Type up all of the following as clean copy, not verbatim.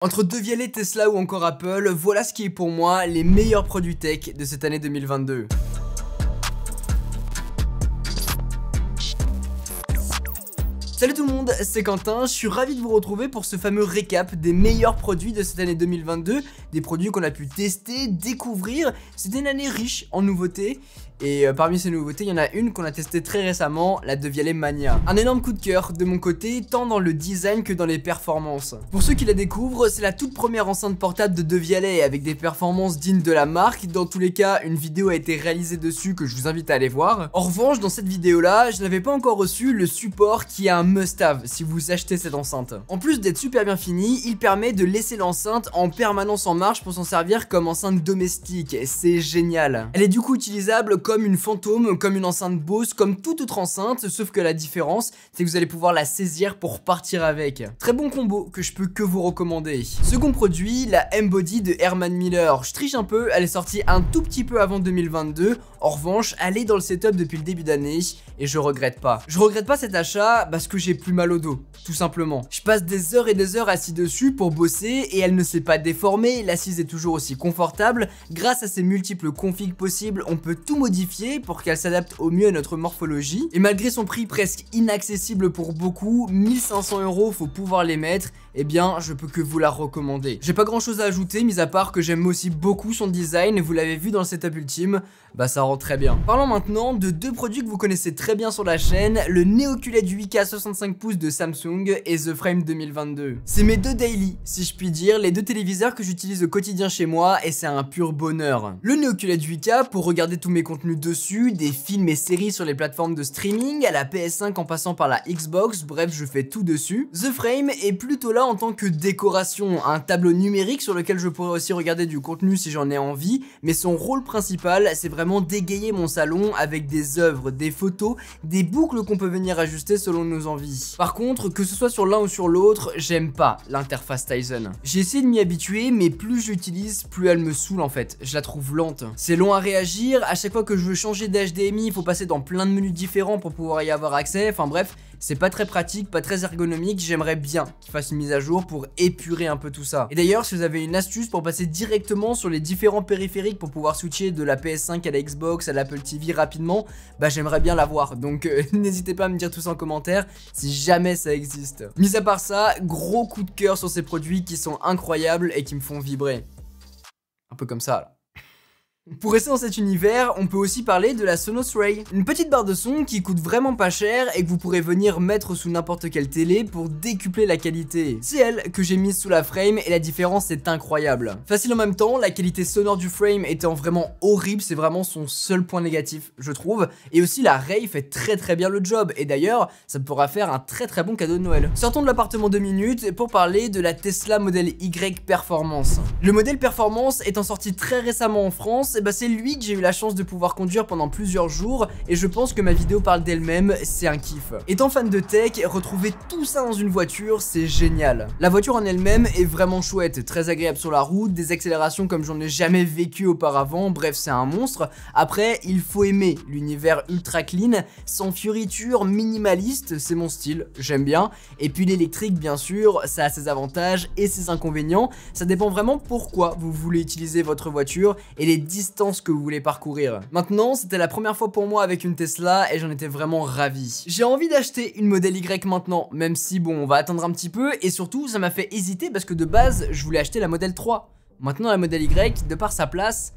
Entre Devialet, Tesla ou encore Apple, voilà ce qui est pour moi les meilleurs produits tech de cette année 2022. Salut tout le monde, c'est Quentin, je suis ravi de vous retrouver pour ce fameux récap des meilleurs produits de cette année 2022, des produits qu'on a pu tester, découvrir. C'était une année riche en nouveautés. Et parmi ces nouveautés, il y en a une qu'on a testée très récemment, la Devialet Mania. Un énorme coup de cœur de mon côté, tant dans le design que dans les performances. Pour ceux qui la découvrent, c'est la toute première enceinte portable de Devialet avec des performances dignes de la marque. Dans tous les cas, une vidéo a été réalisée dessus que je vous invite à aller voir. En revanche, dans cette vidéo-là, je n'avais pas encore reçu le support qui est un must-have si vous achetez cette enceinte. En plus d'être super bien fini, il permet de laisser l'enceinte en permanence en marche pour s'en servir comme enceinte domestique. C'est génial. Elle est du coup utilisable comme une fantôme, comme une enceinte Bose, comme toute autre enceinte, sauf que la différence, c'est que vous allez pouvoir la saisir pour partir avec. Très bon combo que je peux que vous recommander. Second produit, la M-Body de Herman Miller. Je triche un peu, elle est sortie un tout petit peu avant 2022. En revanche, elle est dans le setup depuis le début d'année et je regrette pas. Je regrette pas cet achat parce que j'ai plus mal au dos, tout simplement. Je passe des heures et des heures assis dessus pour bosser et elle ne s'est pas déformée, l'assise est toujours aussi confortable. Grâce à ses multiples configs possibles, on peut tout modifier pour qu'elle s'adapte au mieux à notre morphologie. Et malgré son prix presque inaccessible pour beaucoup, 1500 €, faut pouvoir les mettre, eh bien je peux que vous la recommander. J'ai pas grand chose à ajouter, mis à part que j'aime aussi beaucoup son design, vous l'avez vu dans le setup ultime, bah ça rend très bien. Parlons maintenant de deux produits que vous connaissez très bien sur la chaîne, le Neoculed 8K 65 pouces de Samsung et The Frame 2022. C'est mes deux daily, si je puis dire, les deux téléviseurs que j'utilise au quotidien chez moi et c'est un pur bonheur. Le Neoculed 8K pour regarder tous mes contenus dessus, des films et séries sur les plateformes de streaming, à la PS5 en passant par la Xbox, bref je fais tout dessus. The Frame est plutôt là en tant que décoration, un tableau numérique sur lequel je pourrais aussi regarder du contenu si j'en ai envie, mais son rôle principal c'est vraiment d'égayer mon salon avec des œuvres, des photos, des boucles qu'on peut venir ajuster selon nos envies. Par contre, que ce soit sur l'un ou sur l'autre, j'aime pas l'interface Tizen. J'ai essayé de m'y habituer, mais plus je l'utilise, plus elle me saoule en fait, je la trouve lente. C'est long à réagir, à chaque fois que je veux changer d'HDMI, il faut passer dans plein de menus différents pour pouvoir y avoir accès, enfin bref, c'est pas très pratique, pas très ergonomique, j'aimerais bien qu'il fasse une mise à jour pour épurer un peu tout ça. Et d'ailleurs, si vous avez une astuce pour passer directement sur les différents périphériques pour pouvoir switcher de la PS5 à la Xbox, à l'Apple TV rapidement, bah j'aimerais bien l'avoir, donc n'hésitez pas à me dire tout ça en commentaire si jamais ça existe. Mis à part ça, gros coup de cœur sur ces produits qui sont incroyables et qui me font vibrer. Un peu comme ça là. Pour rester dans cet univers, on peut aussi parler de la Sonos Ray, une petite barre de son qui coûte vraiment pas cher et que vous pourrez venir mettre sous n'importe quelle télé pour décupler la qualité. C'est elle que j'ai mise sous la Frame et la différence est incroyable. Facile en même temps, la qualité sonore du Frame étant vraiment horrible, c'est vraiment son seul point négatif, je trouve. Et aussi la Ray fait très bien le job et d'ailleurs, ça pourra faire un très bon cadeau de Noël. Sortons de l'appartement 2 minutes pour parler de la Tesla Model Y Performance. Le modèle Performance étant sorti très récemment en France, et bah c'est lui que j'ai eu la chance de pouvoir conduire pendant plusieurs jours et je pense que ma vidéo parle d'elle-même, c'est un kiff. Étant fan de tech, retrouver tout ça dans une voiture, c'est génial. La voiture en elle-même est vraiment chouette, très agréable sur la route, des accélérations comme j'en ai jamais vécu auparavant, bref c'est un monstre. Après, il faut aimer l'univers ultra clean, sans fioritures, minimaliste, c'est mon style, j'aime bien. Et puis l'électrique bien sûr, ça a ses avantages et ses inconvénients, ça dépend vraiment pourquoi vous voulez utiliser votre voiture et les distances que vous voulez parcourir. Maintenant, c'était la première fois pour moi avec une Tesla et j'en étais vraiment ravi. J'ai envie d'acheter une Model Y maintenant, même si bon, on va attendre un petit peu et surtout, ça m'a fait hésiter parce que de base, je voulais acheter la Model 3. Maintenant, la Model Y, de par sa place,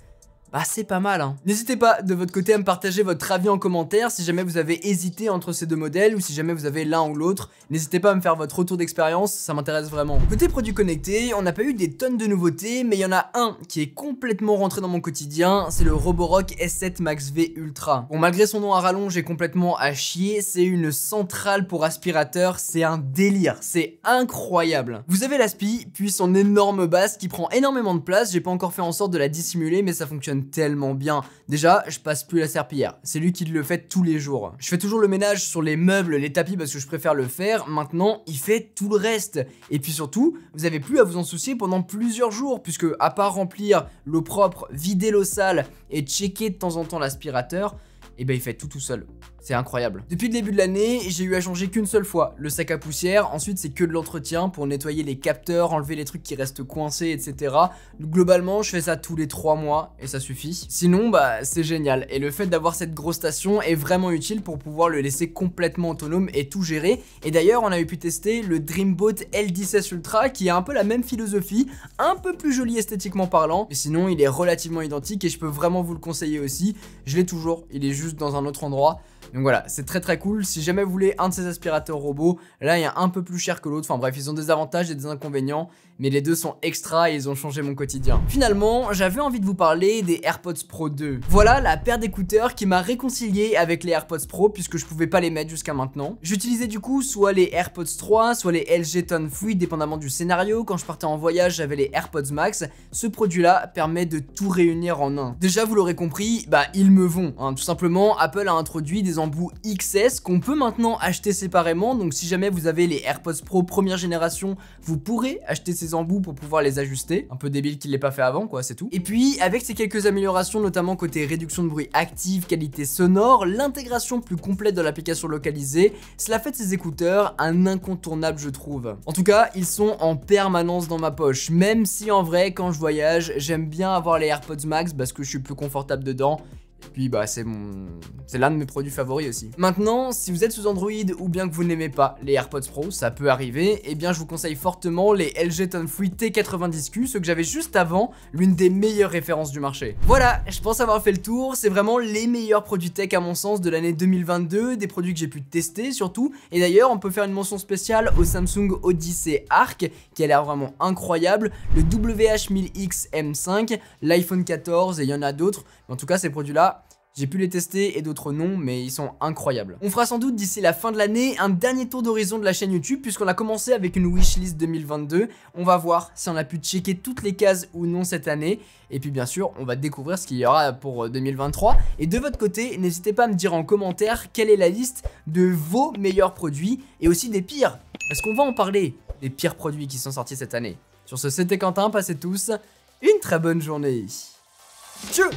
bah c'est pas mal hein. N'hésitez pas de votre côté à me partager votre avis en commentaire si jamais vous avez hésité entre ces deux modèles ou si jamais vous avez l'un ou l'autre. N'hésitez pas à me faire votre retour d'expérience, ça m'intéresse vraiment. Côté produits connectés, on n'a pas eu des tonnes de nouveautés, mais il y en a un qui est complètement rentré dans mon quotidien, c'est le Roborock S7 Max V Ultra. Bon, malgré son nom à rallonge et complètement à chier, c'est une centrale pour aspirateur, c'est un délire, c'est incroyable. Vous avez l'aspi, puis son énorme basse qui prend énormément de place, j'ai pas encore fait en sorte de la dissimuler, mais ça fonctionne tellement bien. Déjà, je passe plus la serpillière, c'est lui qui le fait tous les jours. Je fais toujours le ménage sur les meubles, les tapis parce que je préfère le faire. Maintenant, il fait tout le reste. Et puis surtout, vous avez plus à vous en soucier pendant plusieurs jours puisque à part remplir l'eau propre, vider l'eau sale et checker de temps en temps l'aspirateur, et ben il fait tout seul. C'est incroyable. Depuis le début de l'année, j'ai eu à changer qu'une seule fois le sac à poussière. Ensuite, c'est que de l'entretien pour nettoyer les capteurs, enlever les trucs qui restent coincés, etc. Globalement, je fais ça tous les 3 mois et ça suffit. Sinon, bah, c'est génial. Et le fait d'avoir cette grosse station est vraiment utile pour pouvoir le laisser complètement autonome et tout gérer. Et d'ailleurs, on a pu tester le Dreamboat L16 Ultra qui a un peu la même philosophie, un peu plus joli esthétiquement parlant. Mais sinon, il est relativement identique et je peux vraiment vous le conseiller aussi. Je l'ai toujours, il est juste dans un autre endroit. Donc voilà, c'est très cool. Si jamais vous voulez un de ces aspirateurs robots, là il y a un peu plus cher que l'autre. Enfin bref, ils ont des avantages et des inconvénients, mais les deux sont extra et ils ont changé mon quotidien. Finalement, j'avais envie de vous parler des AirPods Pro 2. Voilà la paire d'écouteurs qui m'a réconcilié avec les AirPods Pro puisque je pouvais pas les mettre jusqu'à maintenant. J'utilisais du coup soit les AirPods 3, soit les LG Tone Free dépendamment du scénario. Quand je partais en voyage, j'avais les AirPods Max. Ce produit-là permet de tout réunir en un. Déjà, vous l'aurez compris, bah ils me vont. Hein. Tout simplement, Apple a introduit des embouts XS qu'on peut maintenant acheter séparément. Donc si jamais vous avez les AirPods Pro première génération, vous pourrez acheter ces embouts pour pouvoir les ajuster. Un peu débile qu'il l'ait pas fait avant, quoi, c'est tout. Et puis avec ces quelques améliorations, notamment côté réduction de bruit active, qualité sonore, l'intégration plus complète de l'application localisée, cela fait de ces écouteurs un incontournable, je trouve. En tout cas, ils sont en permanence dans ma poche, même si en vrai quand je voyage, j'aime bien avoir les AirPods Max parce que je suis plus confortable dedans. Et puis bah c'est l'un de mes produits favoris aussi. Maintenant, si vous êtes sous Android ou bien que vous n'aimez pas les AirPods Pro, ça peut arriver, et bien je vous conseille fortement les LG Tone Free T90Q, ceux que j'avais juste avant, l'une des meilleures références du marché. Voilà, je pense avoir fait le tour, c'est vraiment les meilleurs produits tech à mon sens de l'année 2022, des produits que j'ai pu tester surtout, et d'ailleurs on peut faire une mention spéciale au Samsung Odyssey Arc, qui a l'air vraiment incroyable, le WH-1000X M5, l'iPhone 14, et il y en a d'autres, mais en tout cas ces produits-là, j'ai pu les tester et d'autres non, mais ils sont incroyables. On fera sans doute d'ici la fin de l'année un dernier tour d'horizon de la chaîne YouTube puisqu'on a commencé avec une wishlist 2022. On va voir si on a pu checker toutes les cases ou non cette année. Et puis bien sûr, on va découvrir ce qu'il y aura pour 2023. Et de votre côté, n'hésitez pas à me dire en commentaire quelle est la liste de vos meilleurs produits et aussi des pires. Parce qu'on va en parler, des pires produits qui sont sortis cette année. Sur ce, c'était Quentin, passez tous une très bonne journée. Tchau!